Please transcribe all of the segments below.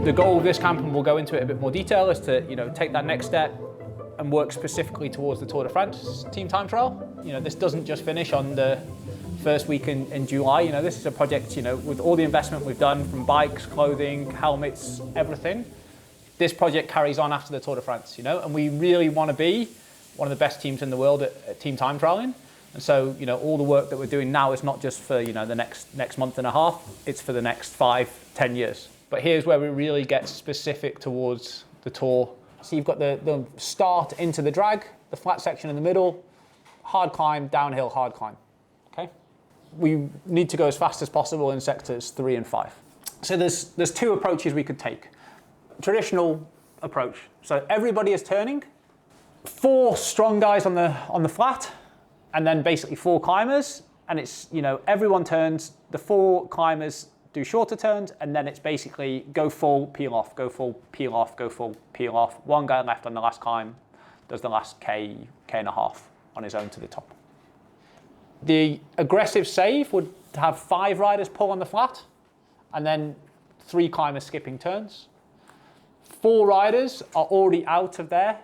The goal of this camp, and we'll go into it a bit more detail, is to take that next step and work specifically towards the Tour de France team time trial. This doesn't just finish on the first week in July. This is a project, with all the investment we've done from bikes, clothing, helmets, everything. This project carries on after the Tour de France, and we really want to be one of the best teams in the world at team time trialing. And so, all the work that we're doing now is not just for, the next month and a half, it's for the next 5-10 years. But here's where we really get specific towards the Tour. So you've got the start into the drag, the flat section in the middle, hard climb, downhill, hard climb, okay? We need to go as fast as possible in sectors 3 and 5. So there's 2 approaches we could take. Traditional approach. So everybody is turning, 4 strong guys on the flat, and then basically 4 climbers, and it's, everyone turns, the 4 climbers do shorter turns, and then it's basically go full, peel off, go full, peel off, go full, peel off. 1 guy left on the last climb does the last K and a half on his own to the top. The aggressive save would have 5 riders pull on the flat, and then 3 climbers skipping turns. 4 riders are already out of there,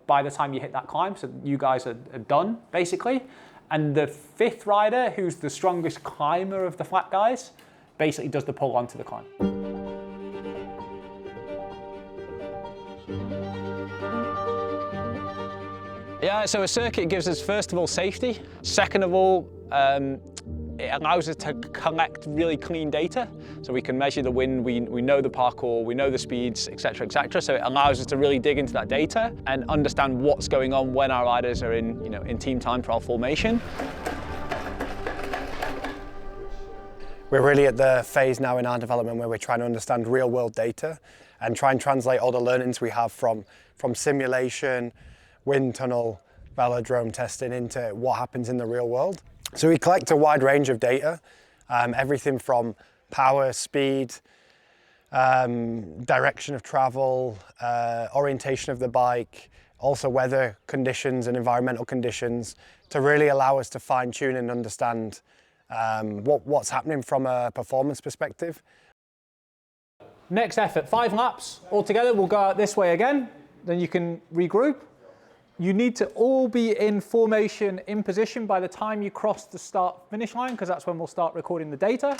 by the time you hit that climb, so you guys are done, basically. And the 5th rider, who's the strongest climber of the flat guys, basically does the pull onto the climb. Yeah, so a circuit gives us, first of all, safety. Second of all, it allows us to collect really clean data. So we can measure the wind, we know the parkour, we know the speeds, etc., etc. So it allows us to really dig into that data and understand what's going on when our riders are in team time trial formation. We're really at the phase now in our development where we're trying to understand real world data and try and translate all the learnings we have from simulation, wind tunnel, velodrome testing into what happens in the real world. So we collect a wide range of data, everything from power, speed, direction of travel, orientation of the bike, also weather conditions and environmental conditions, to really allow us to fine tune and understand what's happening from a performance perspective. Next effort, 5 laps altogether. We'll go out this way again, then you can regroup. You need to all be in formation, in position by the time you cross the start-finish line, because that's when we'll start recording the data.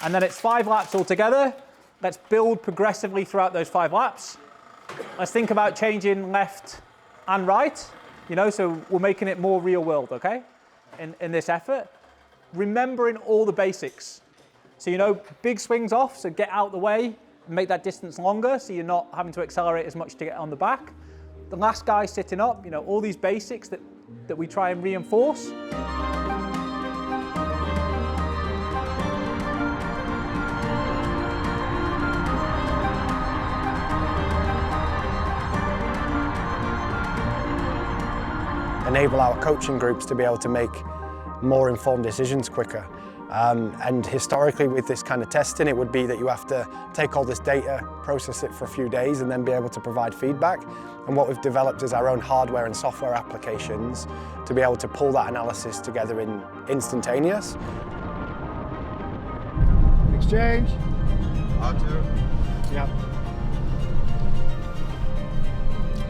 And then it's 5 laps altogether. Let's build progressively throughout those 5 laps. Let's think about changing left and right, so we're making it more real world, okay, in this effort. Remembering all the basics. So, big swings off, so get out the way and make that distance longer so you're not having to accelerate as much to get on the back. The last guy sitting up, all these basics that we try and reinforce. Enable our coaching groups to be able to make more informed decisions quicker. And historically with this kind of testing, it would be that you have to take all this data, process it for a few days, and then be able to provide feedback. And what we've developed is our own hardware and software applications to be able to pull that analysis together in instantaneous. Exchange. Arthur. Yeah.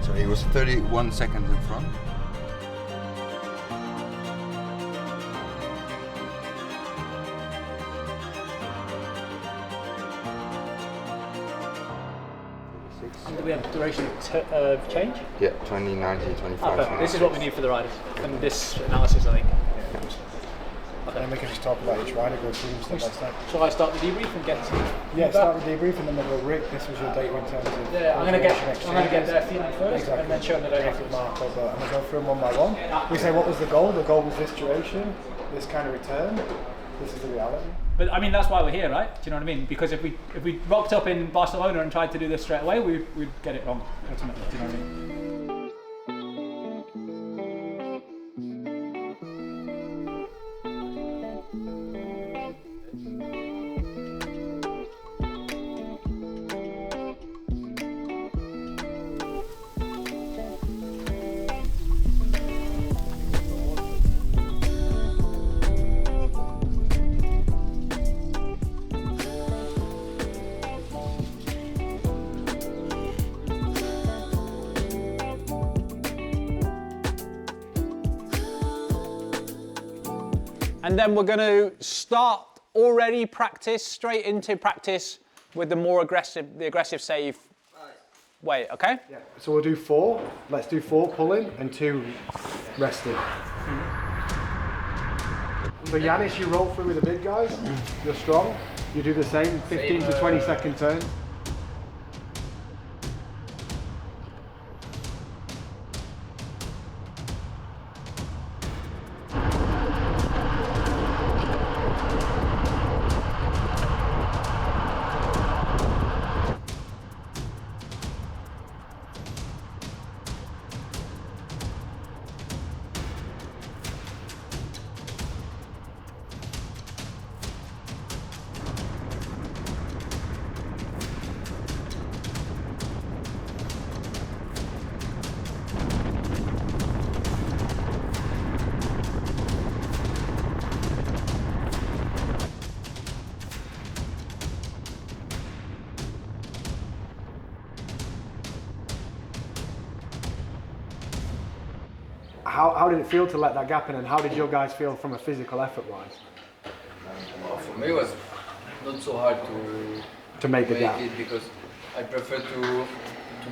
So he was 31 seconds in front. And do we have duration of change? Yeah, 20, 90, 25. This is what we need for the riders. And this analysis, I think. Okay. And we can just talk about each rider, go through step by step. Shall I start the debrief and get Yeah, start with debrief and then we'll go, Rick, this was your data in terms of... Yeah, I'm going to get their feeling first, exactly. And then show them the data. Mark over, and we'll go through them one by one. We say, what was the goal? The goal was this duration, this kind of return. This is the reality. But I mean, that's why we're here, right? Do you know what I mean? Because if we rocked up in Barcelona and tried to do this straight away, we'd get it wrong, ultimately. Do you know what I mean? And then we're going to start already straight into practice with the aggressive save way, okay? Yeah. So we'll do 4. Let's do 4 pulling and 2 resting. So Yanis, you roll through with the big guys. You're strong. You do the same 15 to 20 second turn. How did it feel to let that gap in, and how did your guys feel from a physical effort wise? Well, for me it was not so hard To make the gap. it, because I prefer to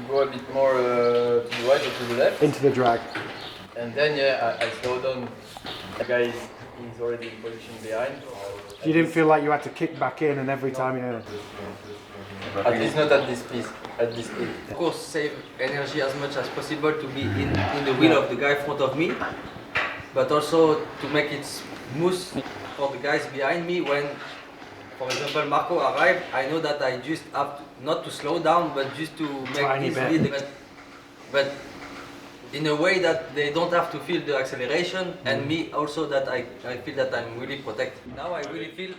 go a bit more to the right or to the left. Into the drag. And then I slow down. The guy is already in position behind. You didn't feel like you had to kick back in and every time you... At least not at this speed. Of course, save energy as much as possible to be in the wheel of the guy in front of me, but also to make it smooth for the guys behind me. When, for example, Marco arrived, I know that I just have to, not to slow down, but just to make his lead. But in a way that they don't have to feel the acceleration, and me also that I feel that I'm really protected. Now I really feel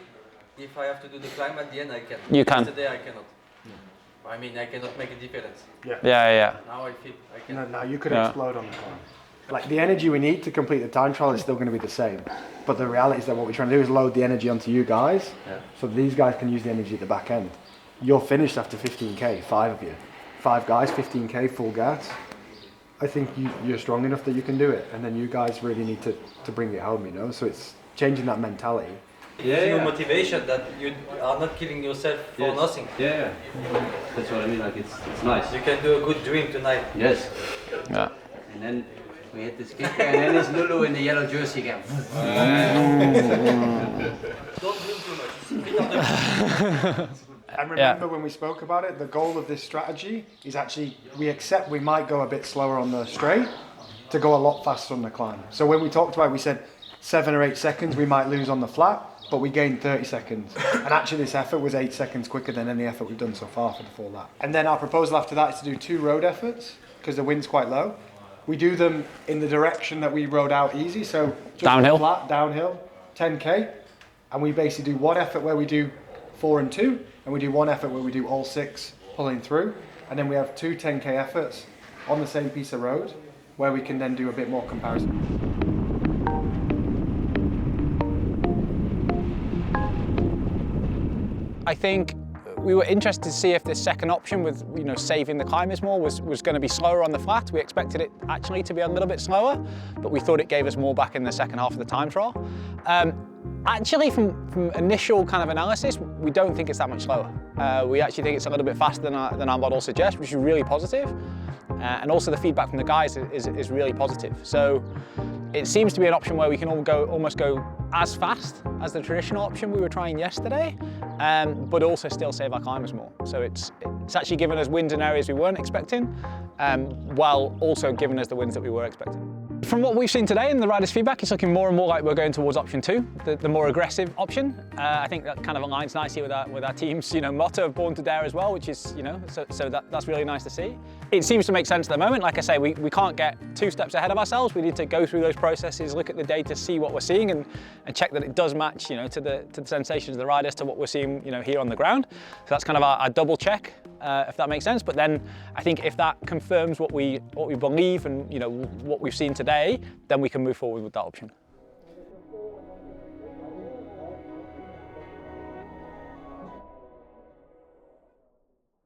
if I have to do the climb at the end, I can. You can. Yesterday I cannot. I mean, I cannot make a difference. Yeah. Now I feel I can. No, you could explode on the climb. Like the energy we need to complete the time trial is still going to be the same. But the reality is that what we're trying to do is load the energy onto you guys, so these guys can use the energy at the back end. You're finished after 15k, 5 of you. 5 guys, 15k, full gas. I think you're strong enough that you can do it, and then you guys really need to bring it home, you know? So it's changing that mentality. Yeah. Motivation that you are not killing yourself for nothing. Yeah, that's what I mean. Like it's nice. You can do a good dream tonight. Yes. Yeah. And then we hit this kicker, and then it's Lulu in the yellow jersey again. Don't dream too much. And remember when we spoke about it, the goal of this strategy is actually, we accept we might go a bit slower on the straight to go a lot faster on the climb. So when we talked about it, we said 7 or 8 seconds we might lose on the flat, but we gained 30 seconds. And actually this effort was 8 seconds quicker than any effort we've done so far for the full lap. And then our proposal after that is to do 2 road efforts, because the wind's quite low. We do them in the direction that we rode out easy, so just downhill, flat, downhill, 10k, and we basically do 1 effort where we do 4 and 2, and we do 1 effort where we do all 6 pulling through, and then we have 2 10k efforts on the same piece of road where we can then do a bit more comparison. I think we were interested to see if this second option with saving the climbers more was going to be slower on the flat. We expected it actually to be a little bit slower, but we thought it gave us more back in the second half of the time trial. Actually, from initial kind of analysis, we don't think it's that much slower. We actually think it's a little bit faster than our model suggests, which is really positive. And also the feedback from the guys is really positive. So it seems to be an option where we can almost go as fast as the traditional option we were trying yesterday, but also still save our climbers more. So it's actually given us wins in areas we weren't expecting, while also giving us the wins that we were expecting. From what we've seen today in the riders' feedback, it's looking more and more like we're going towards option 2, the more aggressive option. I think that kind of aligns nicely with our team's motto of Born to Dare as well, which is so that's really nice to see. It seems to make sense at the moment. Like I say, we can't get 2 steps ahead of ourselves. We need to go through those processes, look at the data, see what we're seeing, and check that it does match to the sensations of the riders, to what we're seeing here on the ground. So that's kind of our double check, if that makes sense. But then I think if that confirms what we believe and what we've seen today, then we can move forward with that option.